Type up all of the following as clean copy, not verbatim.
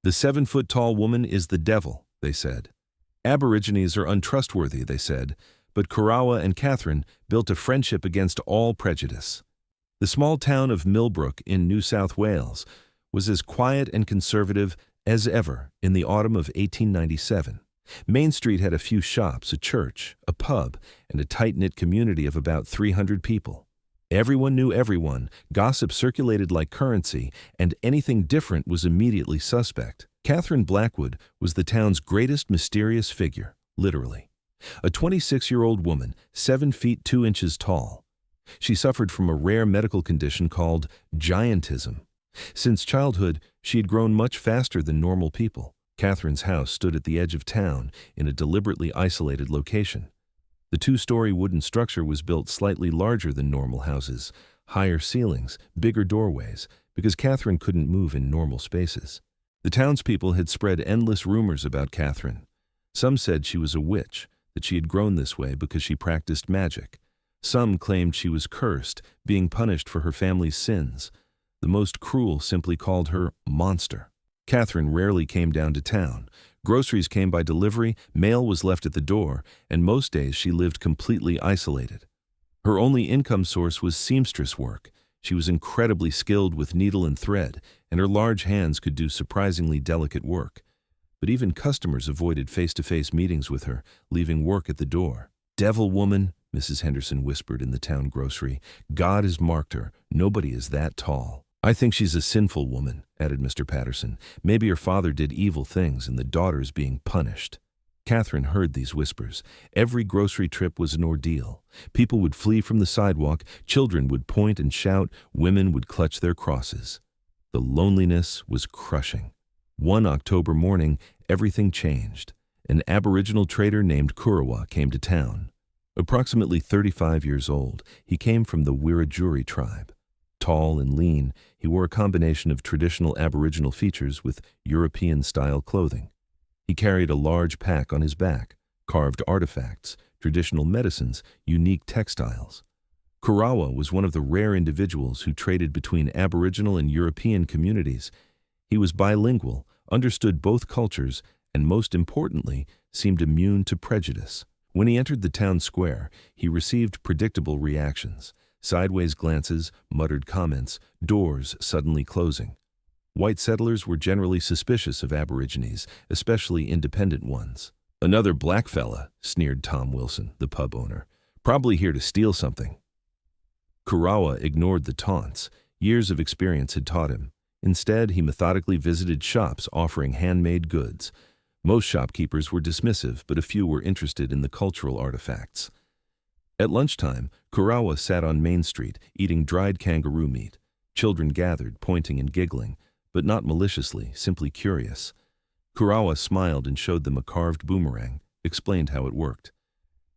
The 7-foot-tall woman is the devil, they said. Aborigines are untrustworthy, they said, but Kurrawa and Catherine built a friendship against all prejudice. The small town of Millbrook in New South Wales was as quiet and conservative as ever in the autumn of 1897. Main Street had a few shops, a church, a pub, and a tight-knit community of about 300 people. Everyone knew everyone, gossip circulated like currency, and anything different was immediately suspect. Catherine Blackwood was the town's greatest mysterious figure, literally. A 26-year-old woman, 7 feet 2 inches tall. She suffered from a rare medical condition called giantism. Since childhood, she had grown much faster than normal people. Catherine's house stood at the edge of town in a deliberately isolated location. The 2-story wooden structure was built slightly larger than normal houses, higher ceilings, bigger doorways, because Catherine couldn't move in normal spaces. The townspeople had spread endless rumors about Catherine. Some said she was a witch, that she had grown this way because she practiced magic. Some claimed she was cursed, being punished for her family's sins. The most cruel simply called her monster. Catherine rarely came down to town. Groceries came by delivery, mail was left at the door, and most days she lived completely isolated. Her only income source was seamstress work. She was incredibly skilled with needle and thread, and her large hands could do surprisingly delicate work. But even customers avoided face-to-face meetings with her, leaving work at the door. "Devil woman," Mrs. Henderson whispered in the town grocery. "God has marked her. Nobody is that tall." "I think she's a sinful woman," added Mr. Patterson. "Maybe her father did evil things and the daughter's being punished." Catherine heard these whispers. Every grocery trip was an ordeal. People would flee from the sidewalk, children would point and shout, women would clutch their crosses. The loneliness was crushing. One October morning, everything changed. An Aboriginal trader named Kurrawa came to town. Approximately 35 years old, he came from the Wiradjuri tribe. Tall and lean, he wore a combination of traditional Aboriginal features with European-style clothing. He carried a large pack on his back, carved artifacts, traditional medicines, unique textiles. Kurrawa was one of the rare individuals who traded between Aboriginal and European communities. He was bilingual, understood both cultures, and most importantly, seemed immune to prejudice. When he entered the town square, he received predictable reactions. Sideways glances, muttered comments, doors suddenly closing. White settlers were generally suspicious of Aborigines, especially independent ones. "Another black fella," sneered Tom Wilson, the pub owner. "Probably here to steal something." Kurrawa ignored the taunts. Years of experience had taught him. Instead, he methodically visited shops offering handmade goods. Most shopkeepers were dismissive, but a few were interested in the cultural artifacts. At lunchtime, Kurrawa sat on Main Street, eating dried kangaroo meat. Children gathered, pointing and giggling, but not maliciously, simply curious. Kurrawa smiled and showed them a carved boomerang, explained how it worked.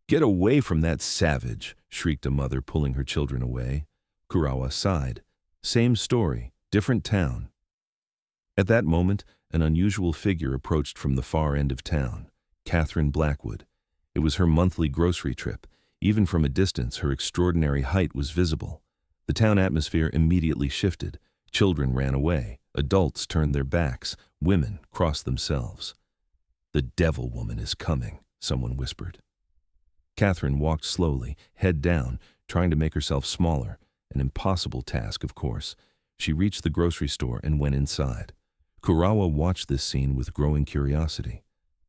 "Get away from that savage," shrieked a mother, pulling her children away. Kurrawa sighed. Same story, different town. At that moment, an unusual figure approached from the far end of town, Catherine Blackwood. It was her monthly grocery trip. Even from a distance, her extraordinary height was visible. The town atmosphere immediately shifted. Children ran away. Adults turned their backs. Women crossed themselves. "The devil woman is coming," someone whispered. Catherine walked slowly, head down, trying to make herself smaller. An impossible task, of course. She reached the grocery store and went inside. Kurrawa watched this scene with growing curiosity.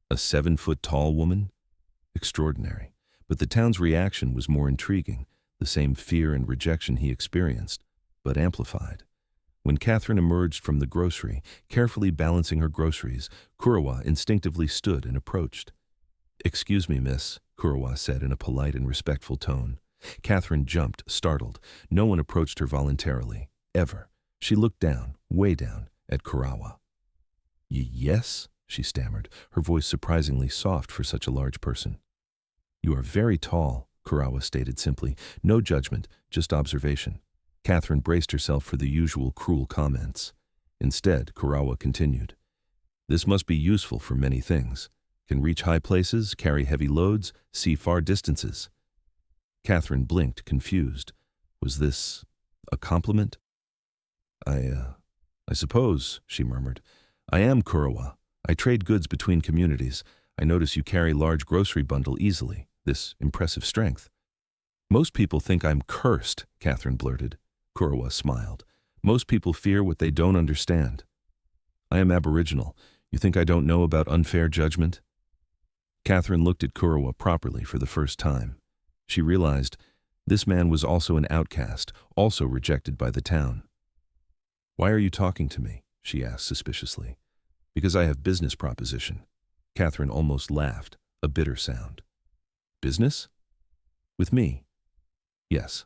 A 7-foot-tall woman? Extraordinary. But the town's reaction was more intriguing, the same fear and rejection he experienced, but amplified. When Catherine emerged from the grocery, carefully balancing her groceries, Kurrawa instinctively stood and approached. "Excuse me, miss," Kurrawa said in a polite and respectful tone. Catherine jumped, startled. No one approached her voluntarily, ever. She looked down, way down, at Kurrawa. "Yes?" she stammered, her voice surprisingly soft for such a large person. "You are very tall," Kurrawa stated simply. No judgment, just observation. Catherine braced herself for the usual cruel comments. Instead, Kurrawa continued. "This must be useful for many things. Can reach high places, carry heavy loads, see far distances." Catherine blinked, confused. Was this a compliment? I suppose," she murmured. I am Kurrawa. I trade goods between communities. I notice you carry large grocery bundle easily. This impressive strength. Most people think I'm cursed, Catherine blurted. Kurrawa smiled. Most people fear what they don't understand. I am Aboriginal. You think I don't know about unfair judgment? Catherine looked at Kurrawa properly for the first time. She realized this man was also an outcast, also rejected by the town. Why are you talking to me? She asked suspiciously. Because I have business proposition. Catherine almost laughed, a bitter sound. Business? With me? Yes.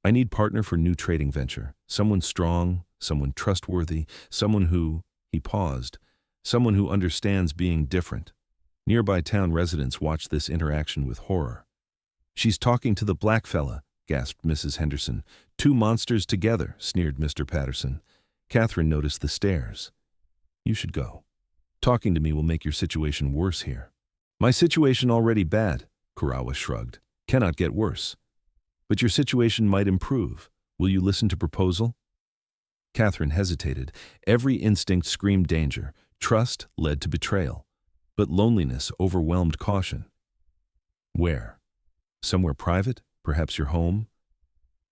I need partner for new trading venture. Someone strong, someone trustworthy, someone who, he paused, someone who understands being different. Nearby town residents watched this interaction with horror. She's talking to the black fella, gasped Mrs. Henderson. Two monsters together, sneered Mr. Patterson. Catherine noticed the stares. You should go. Talking to me will make your situation worse here. My situation already bad, Kurrawa shrugged. Cannot get worse. But your situation might improve. Will you listen to proposal? Catherine hesitated. Every instinct screamed danger. Trust led to betrayal. But loneliness overwhelmed caution. Where? Somewhere private? Perhaps your home?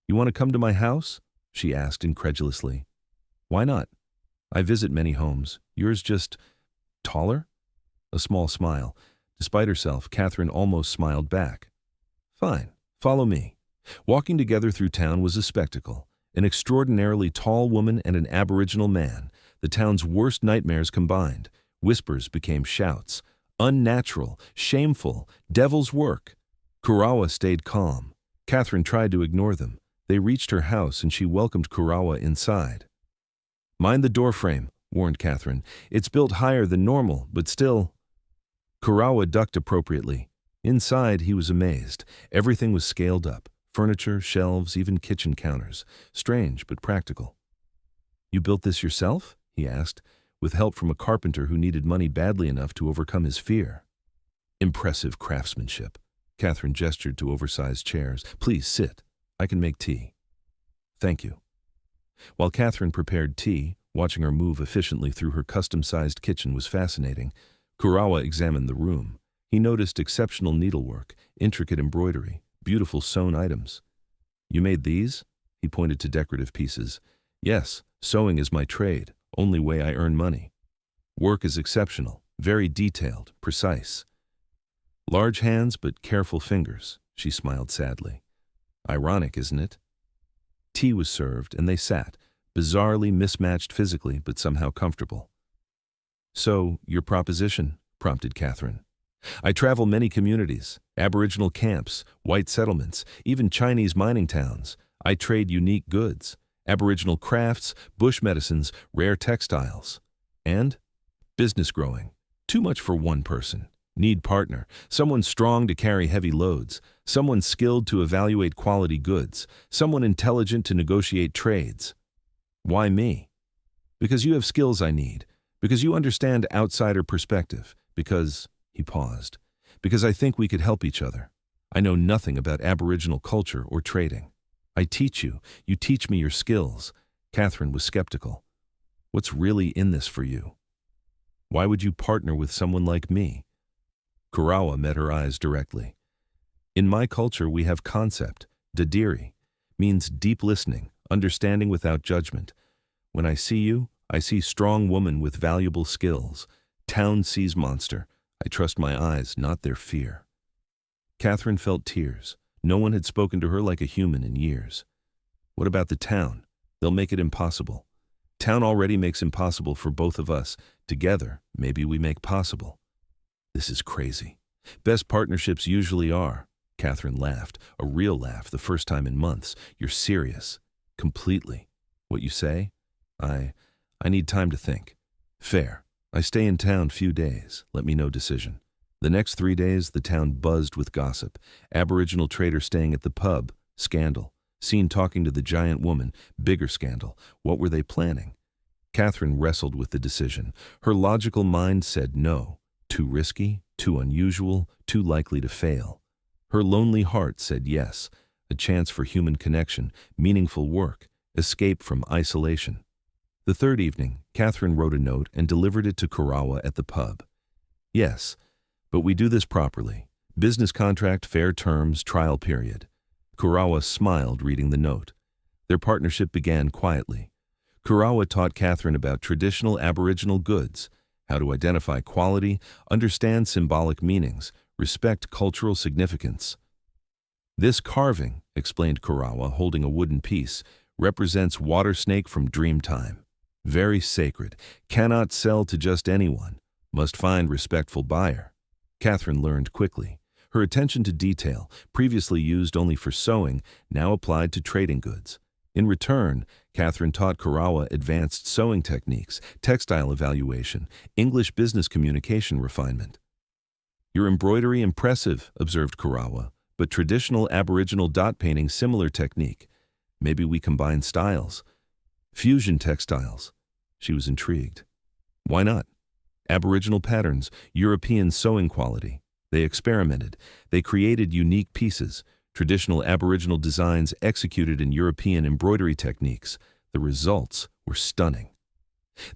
You want to come to my house? She asked incredulously. Why not? I visit many homes. Yours just taller? A small smile. Despite herself, Catherine almost smiled back. Fine, follow me. Walking together through town was a spectacle. An extraordinarily tall woman and an Aboriginal man, the town's worst nightmares combined. Whispers became shouts. Unnatural, shameful, devil's work. Kurrawa stayed calm. Catherine tried to ignore them. They reached her house and she welcomed Kurrawa inside. Mind the doorframe, warned Catherine. It's built higher than normal, but still. Kurrawa ducked appropriately. Inside, he was amazed. Everything was scaled up. Furniture, shelves, even kitchen counters. Strange, but practical. You built this yourself? He asked, with help from a carpenter who needed money badly enough to overcome his fear. Impressive craftsmanship. Catherine gestured to oversized chairs. Please sit. I can make tea. Thank you. While Catherine prepared tea, watching her move efficiently through her custom-sized kitchen was fascinating. Kurrawa examined the room. He noticed exceptional needlework, intricate embroidery, beautiful sewn items. You made these? He pointed to decorative pieces. Yes, sewing is my trade, only way I earn money. Work is exceptional, very detailed, precise. Large hands but careful fingers, she smiled sadly. Ironic, isn't it? Tea was served and they sat, bizarrely mismatched physically but somehow comfortable. So, your proposition? Prompted Catherine. I travel many communities, Aboriginal camps, white settlements, even Chinese mining towns. I trade unique goods, Aboriginal crafts, bush medicines, rare textiles. And? Business growing. Too much for one person. Need partner, someone strong to carry heavy loads, someone skilled to evaluate quality goods, someone intelligent to negotiate trades. Why me? Because you have skills I need, because you understand outsider perspective, because, he paused, because I think we could help each other. I know nothing about Aboriginal culture or trading. I teach you, you teach me your skills. Catherine was skeptical. What's really in this for you? Why would you partner with someone like me? Kurrawa met her eyes directly. In my culture we have concept, dadiri, means deep listening, understanding without judgment. When I see you, I see strong woman with valuable skills. Town sees monster. I trust my eyes, not their fear. Catherine felt tears. No one had spoken to her like a human in years. What about the town? They'll make it impossible. Town already makes impossible for both of us. Together, maybe we make possible. This is crazy. Best partnerships usually are. Catherine laughed, a real laugh, the first time in months. You're serious. Completely. What you say? I need time to think. Fair. I stay in town few days. Let me know decision. The next 3 days, the town buzzed with gossip. Aboriginal trader staying at the pub. Scandal. Seen talking to the giant woman. Bigger scandal. What were they planning? Catherine wrestled with the decision. Her logical mind said no. Too risky, too unusual, too likely to fail. Her lonely heart said yes. A chance for human connection, meaningful work, escape from isolation. The third evening, Catherine wrote a note and delivered it to Kurrawa at the pub. Yes, but we do this properly. Business contract, fair terms, trial period. Kurrawa smiled reading the note. Their partnership began quietly. Kurrawa taught Catherine about traditional Aboriginal goods, how to identify quality, understand symbolic meanings, respect cultural significance. This carving, explained Kurrawa, holding a wooden piece, represents water snake from Dreamtime. Very sacred, cannot sell to just anyone, must find respectful buyer. Catherine learned quickly. Her attention to detail, previously used only for sewing, now applied to trading goods. In return, Catherine taught Kurrawa advanced sewing techniques, textile evaluation, English business communication refinement. Your embroidery impressive, observed Kurrawa, but traditional Aboriginal dot painting similar technique. Maybe we combine styles. Fusion textiles. She was intrigued. Why not? Aboriginal patterns, European sewing quality. They experimented. They created unique pieces, traditional Aboriginal designs executed in European embroidery techniques. The results were stunning.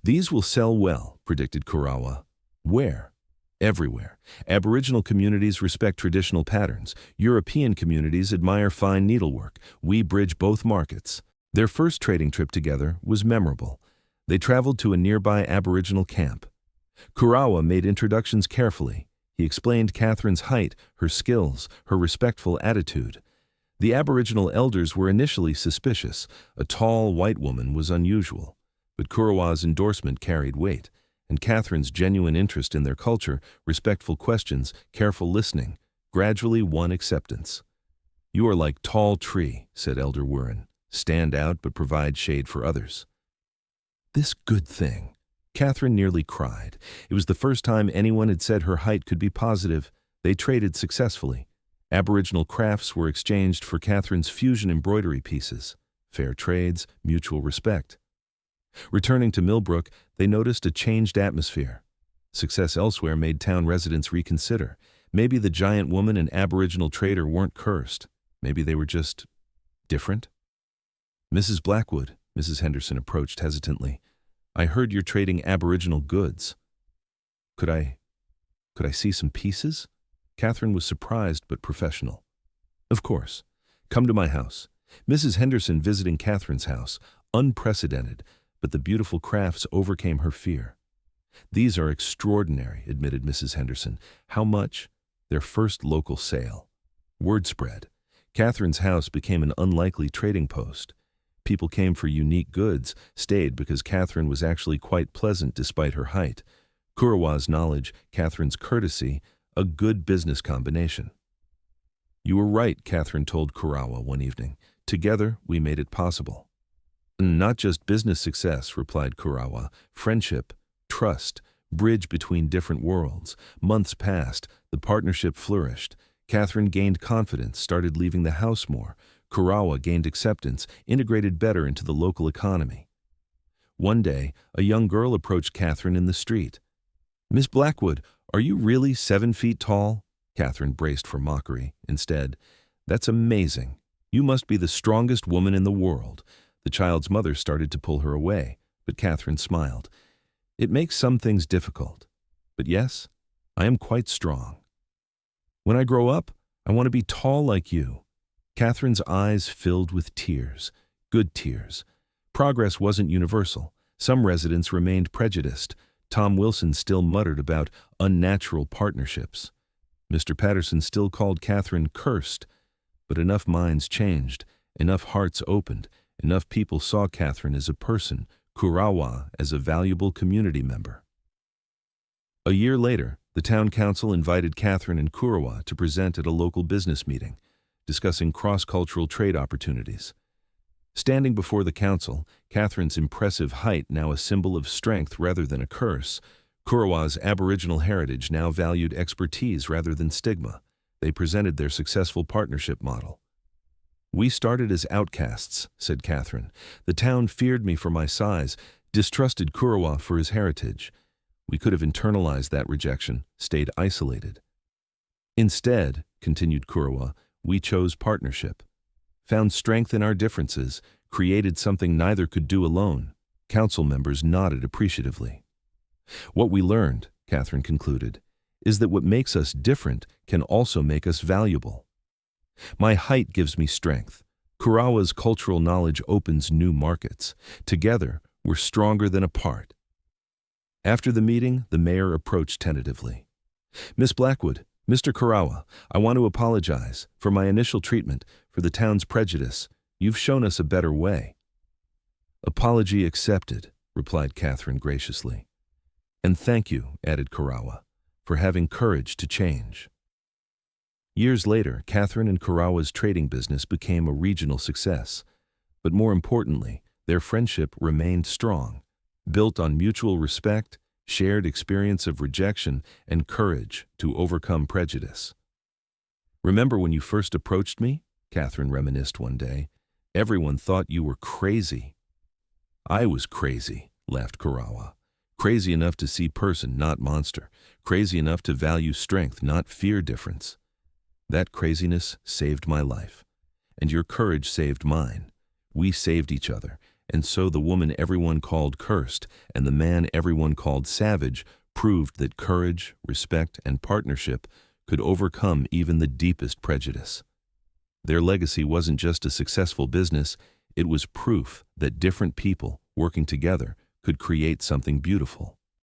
These will sell well, predicted Kurrawa. Where? Everywhere. Aboriginal communities respect traditional patterns. European communities admire fine needlework. We bridge both markets. Their first trading trip together was memorable. They traveled to a nearby Aboriginal camp. Kurrawa made introductions carefully. He explained Catherine's height, her skills, her respectful attitude. The Aboriginal elders were initially suspicious. A tall, white woman was unusual. But Kurrawa's endorsement carried weight, and Catherine's genuine interest in their culture, respectful questions, careful listening, gradually won acceptance. You are like tall tree, said Elder Wirren. Stand out but provide shade for others. This good thing. Catherine nearly cried. It was the first time anyone had said her height could be positive. They traded successfully. Aboriginal crafts were exchanged for Catherine's fusion embroidery pieces. Fair trades, mutual respect. Returning to Millbrook, they noticed a changed atmosphere. Success elsewhere made town residents reconsider. Maybe the giant woman and Aboriginal trader weren't cursed. Maybe they were just different. Mrs. Blackwood, Mrs. Henderson approached hesitantly. I heard you're trading Aboriginal goods. Could I see some pieces? Catherine was surprised but professional. Of course. Come to my house. Mrs. Henderson visiting Catherine's house, unprecedented, but the beautiful crafts overcame her fear. These are extraordinary, admitted Mrs. Henderson. How much? Their first local sale. Word spread. Catherine's house became an unlikely trading post. People came for unique goods, stayed because Catherine was actually quite pleasant despite her height. Kurrawa's knowledge, Catherine's courtesy, a good business combination. You were right, Catherine told Kurrawa one evening. Together, we made it possible. Not just business success, replied Kurrawa. Friendship, trust, bridge between different worlds. Months passed, the partnership flourished. Catherine gained confidence, started leaving the house more. Kurrawa gained acceptance, integrated better into the local economy. One day, a young girl approached Catherine in the street. Miss Blackwood, are you really 7 feet tall? Catherine braced for mockery. Instead, that's amazing. You must be the strongest woman in the world. The child's mother started to pull her away, but Catherine smiled. It makes some things difficult. But yes, I am quite strong. When I grow up, I want to be tall like you. Catherine's eyes filled with tears, good tears. Progress wasn't universal. Some residents remained prejudiced. Tom Wilson still muttered about unnatural partnerships. Mr. Patterson still called Catherine cursed. But enough minds changed, enough hearts opened, enough people saw Catherine as a person, Kurrawa as a valuable community member. A year later, the town council invited Catherine and Kurrawa to present at a local business meeting, discussing cross-cultural trade opportunities. Standing before the council, Catherine's impressive height now a symbol of strength rather than a curse, Kurrawa's Aboriginal heritage now valued expertise rather than stigma. They presented their successful partnership model. We started as outcasts, said Catherine. The town feared me for my size, distrusted Kurrawa for his heritage. We could have internalized that rejection, stayed isolated. Instead, continued Kurrawa, we chose partnership, found strength in our differences, created something neither could do alone. Council members nodded appreciatively. What we learned, Catherine concluded, is that what makes us different can also make us valuable. My height gives me strength. Kurrawa's cultural knowledge opens new markets. Together, we're stronger than apart. After the meeting, the mayor approached tentatively. Miss Blackwood, Mr. Kurrawa, I want to apologize for my initial treatment, for the town's prejudice. You've shown us a better way. Apology accepted, replied Catherine graciously. And thank you, added Kurrawa, for having courage to change. Years later, Catherine and Kurrawa's trading business became a regional success. But more importantly, their friendship remained strong, built on mutual respect, shared experience of rejection, and courage to overcome prejudice. Remember when you first approached me? Catherine reminisced one day. Everyone thought you were crazy. I was crazy, laughed Kurrawa. Crazy enough to see person, not monster. Crazy enough to value strength, not fear difference. That craziness saved my life. And your courage saved mine. We saved each other. And so the woman everyone called cursed and the man everyone called savage proved that courage, respect, and partnership could overcome even the deepest prejudice. Their legacy wasn't just a successful business, it was proof that different people, working together, could create something beautiful.